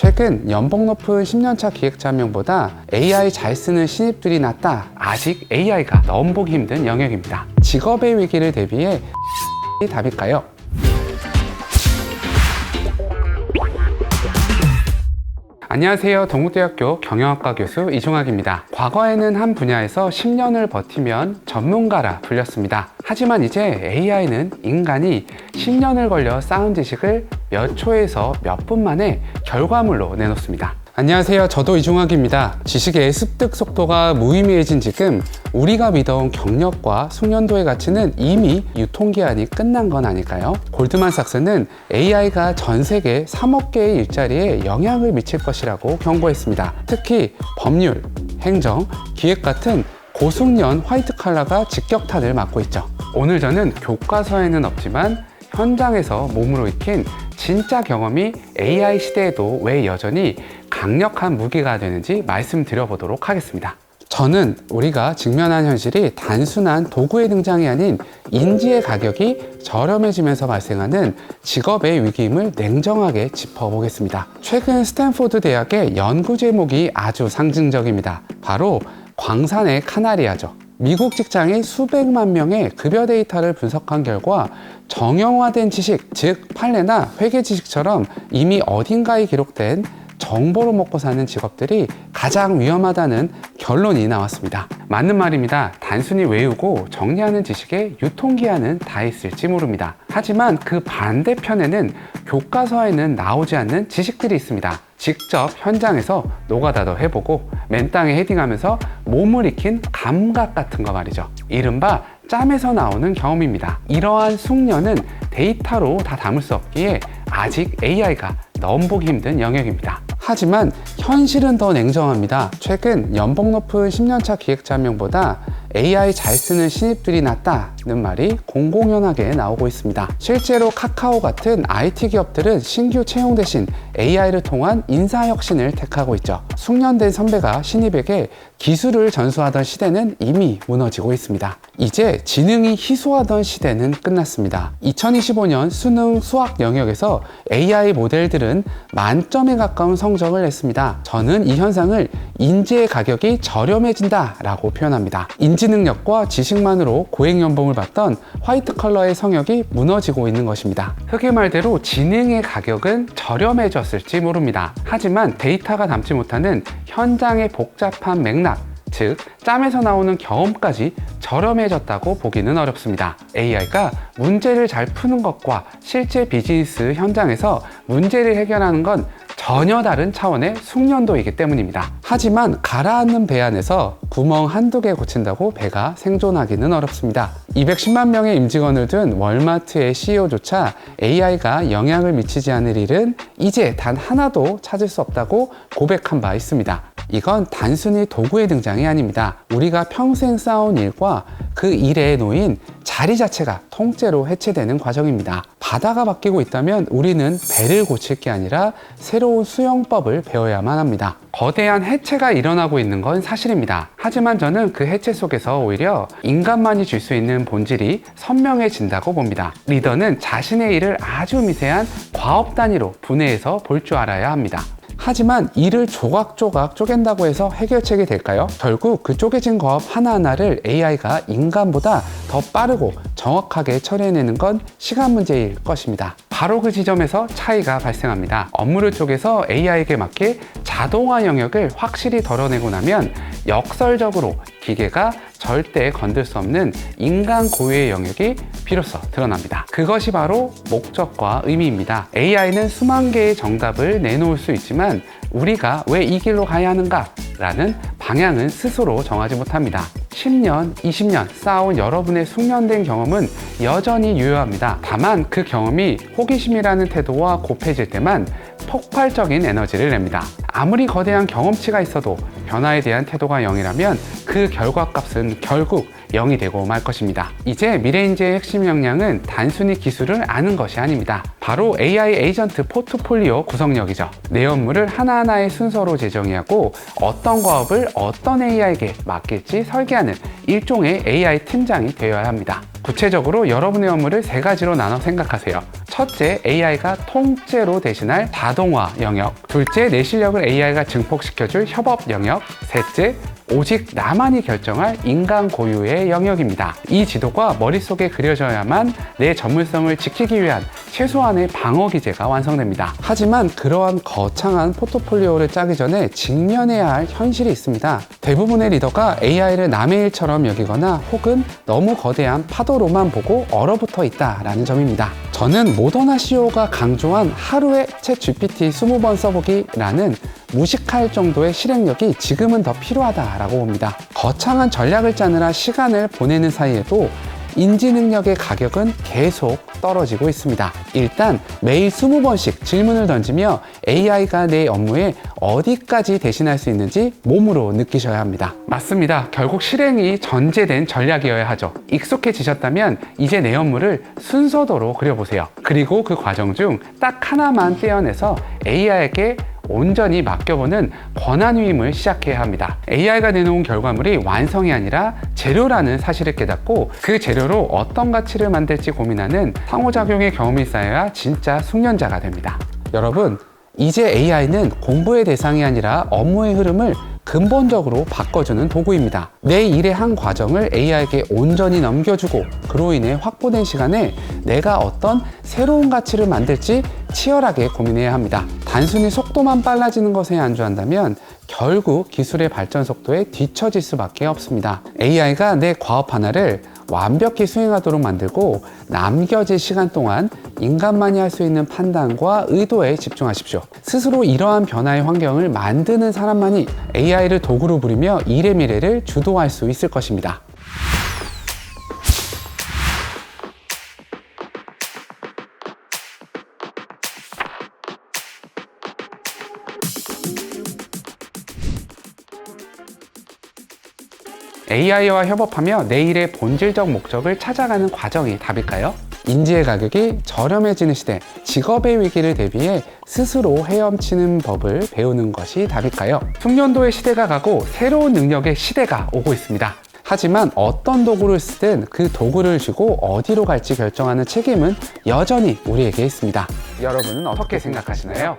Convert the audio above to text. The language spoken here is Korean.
최근 연봉 높은 10년차 기획자 한 명보다 AI 잘 쓰는 신입들이 낫다. 아직 AI가 넘보기 힘든 영역입니다. 직업의 위기를 대비해 답일까요? 안녕하세요. 동국대학교 경영학과 교수 이종학입니다. 과거에는 한 분야에서 10년을 버티면 전문가라 불렸습니다. 하지만 이제 AI는 인간이 10년을 걸려 쌓은 지식을 몇 초에서 몇 분 만에 결과물로 내놓습니다. 안녕하세요. 저도 이종학입니다. 지식의 습득 속도가 무의미해진 지금 우리가 믿어온 경력과 숙련도의 가치는 이미 유통기한이 끝난 건 아닐까요? 골드만삭스는 AI가 전 세계 3억 개의 일자리에 영향을 미칠 것이라고 경고했습니다. 특히 법률, 행정, 기획 같은 고숙련 화이트 칼라가 직격탄을 맞고 있죠. 오늘 저는 교과서에는 없지만 현장에서 몸으로 익힌 진짜 경험이 AI 시대에도 왜 여전히 강력한 무기가 되는지 말씀드려보도록 하겠습니다. 저는 우리가 직면한 현실이 단순한 도구의 등장이 아닌 인지의 가격이 저렴해지면서 발생하는 직업의 위기임을 냉정하게 짚어보겠습니다. 최근 스탠포드 대학의 연구 제목이 아주 상징적입니다. 바로 광산의 카나리아죠. 미국 직장인 수백만 명의 급여 데이터를 분석한 결과 정형화된 지식, 즉 판례나 회계 지식처럼 이미 어딘가에 기록된 정보로 먹고 사는 직업들이 가장 위험하다는 결론이 나왔습니다. 맞는 말입니다. 단순히 외우고 정리하는 지식에 유통기한은 다 있을지 모릅니다. 하지만 그 반대편에는 교과서에는 나오지 않는 지식들이 있습니다. 직접 현장에서 노가다도 해보고 맨땅에 헤딩하면서 몸을 익힌 감각 같은 거 말이죠. 이른바 짬에서 나오는 경험입니다. 이러한 숙련은 데이터로 다 담을 수 없기에 아직 AI가 넘보기 힘든 영역입니다. 하지만 현실은 더 냉정합니다. 최근 연봉 높은 10년차 기획자 한 명보다 AI 잘 쓰는 신입들이 낫다는 말이 공공연하게 나오고 있습니다. 실제로 카카오 같은 IT 기업들은 신규 채용 대신 AI를 통한 인사혁신을 택하고 있죠. 숙련된 선배가 신입에게 기술을 전수하던 시대는 이미 무너지고 있습니다. 이제 지능이 희소하던 시대는 끝났습니다. 2025년 수능, 수학 영역에서 AI 모델들은 만점에 가까운 성적을 냈습니다. 저는 이 현상을 인지의 가격이 저렴해진다 라고 표현합니다. 인지능력과 지식만으로 고액연봉을 받던 화이트 컬러의 성역이 무너지고 있는 것입니다. 흑의 말대로 지능의 가격은 저렴해졌을지 모릅니다. 하지만 데이터가 담지 못하는 현장의 복잡한 맥락, 즉 짬에서 나오는 경험까지 저렴해졌다고 보기는 어렵습니다. AI가 문제를 잘 푸는 것과 실제 비즈니스 현장에서 문제를 해결하는 건 전혀 다른 차원의 숙련도이기 때문입니다. 하지만 가라앉는 배 안에서 구멍 한두 개 고친다고 배가 생존하기는 어렵습니다. 210만 명의 임직원을 둔 월마트의 CEO조차 AI가 영향을 미치지 않을 일은 이제 단 하나도 찾을 수 없다고 고백한 바 있습니다. 이건 단순히 도구의 등장이 아닙니다. 우리가 평생 쌓아온 일과 그 일에 놓인 자리 자체가 통째로 해체되는 과정입니다. 바다가 바뀌고 있다면 우리는 배를 고칠 게 아니라 새로운 수영법을 배워야만 합니다. 거대한 해체가 일어나고 있는 건 사실입니다. 하지만 저는 그 해체 속에서 오히려 인간만이 줄 수 있는 본질이 선명해진다고 봅니다. 리더는 자신의 일을 아주 미세한 과업 단위로 분해해서 볼 줄 알아야 합니다. 하지만 일을 조각조각 쪼갠다고 해서 해결책이 될까요? 결국 그 쪼개진 거업 하나하나를 AI가 인간보다 더 빠르고 정확하게 처리해내는 건 시간 문제일 것입니다. 바로 그 지점에서 차이가 발생합니다. 업무를 쪼개서 AI에게 맡길 자동화 영역을 확실히 덜어내고 나면 역설적으로 기계가 절대 건들 수 없는 인간 고유의 영역이 비로소 드러납니다. 그것이 바로 목적과 의미입니다. AI는 수만 개의 정답을 내놓을 수 있지만 우리가 왜 이 길로 가야 하는가? 라는 방향은 스스로 정하지 못합니다. 10년, 20년 쌓아온 여러분의 숙련된 경험은 여전히 유효합니다. 다만 그 경험이 호기심이라는 태도와 곱해질 때만 폭발적인 에너지를 냅니다. 아무리 거대한 경험치가 있어도 변화에 대한 태도가 0이라면 그 결과값은 결국 0이 되고 말 것입니다. 이제 미래인재의 핵심 역량은 단순히 기술을 아는 것이 아닙니다. 바로 AI 에이전트 포트폴리오 구성력이죠. 내 업무를 하나하나의 순서로 재정의하고 하고 어떤 과업을 어떤 AI에게 맡길지 설계하는 일종의 AI 팀장이 되어야 합니다. 구체적으로 여러분의 업무를 세 가지로 나눠 생각하세요. 첫째, AI가 통째로 대신할 자동화 영역. 둘째, 내 실력을 AI가 증폭시켜줄 협업 영역. 셋째, 오직 나만이 결정할 인간 고유의 영역입니다. 이 지도가 머릿속에 그려져야만 내 전문성을 지키기 위한 최소한의 방어 기제가 완성됩니다. 하지만 그러한 거창한 포트폴리오를 짜기 전에 직면해야 할 현실이 있습니다. 대부분의 리더가 AI를 남의 일처럼 여기거나 혹은 너무 거대한 파도로만 보고 얼어붙어 있다라는 점입니다. 저는 모더나 CEO가 강조한 하루에 챗 GPT 20번 써보기라는 무식할 정도의 실행력이 지금은 더 필요하다라고 봅니다. 거창한 전략을 짜느라 시간을 보내는 사이에도 인지 능력의 가격은 계속 떨어지고 있습니다. 일단 매일 20번씩 질문을 던지며 AI가 내 업무에 어디까지 대신할 수 있는지 몸으로 느끼셔야 합니다. 맞습니다. 결국 실행이 전제된 전략이어야 하죠. 익숙해지셨다면 이제 내 업무를 순서대로 그려보세요. 그리고 그 과정 중 딱 하나만 떼어내서 AI에게 온전히 맡겨보는 권한위임을 시작해야 합니다. AI가 내놓은 결과물이 완성이 아니라 재료라는 사실을 깨닫고 그 재료로 어떤 가치를 만들지 고민하는 상호작용의 경험이 쌓여야 진짜 숙련자가 됩니다. 여러분, 이제 AI는 공부의 대상이 아니라 업무의 흐름을 근본적으로 바꿔주는 도구입니다. 내 일의 한 과정을 AI에게 온전히 넘겨주고 그로 인해 확보된 시간에 내가 어떤 새로운 가치를 만들지 치열하게 고민해야 합니다. 단순히 속도만 빨라지는 것에 안주한다면 결국 기술의 발전 속도에 뒤처질 수밖에 없습니다. AI가 내 과업 하나를 완벽히 수행하도록 만들고 남겨질 시간 동안 인간만이 할 수 있는 판단과 의도에 집중하십시오. 스스로 이러한 변화의 환경을 만드는 사람만이 AI를 도구로 부리며 일의 미래를 주도할 수 있을 것입니다. AI와 협업하며 내 일의 본질적 목적을 찾아가는 과정이 답일까요? 인지의 가격이 저렴해지는 시대, 직업의 위기를 대비해 스스로 헤엄치는 법을 배우는 것이 답일까요? 숙련도의 시대가 가고 새로운 능력의 시대가 오고 있습니다. 하지만 어떤 도구를 쓰든 그 도구를 쥐고 어디로 갈지 결정하는 책임은 여전히 우리에게 있습니다. 여러분은 어떻게 생각하시나요?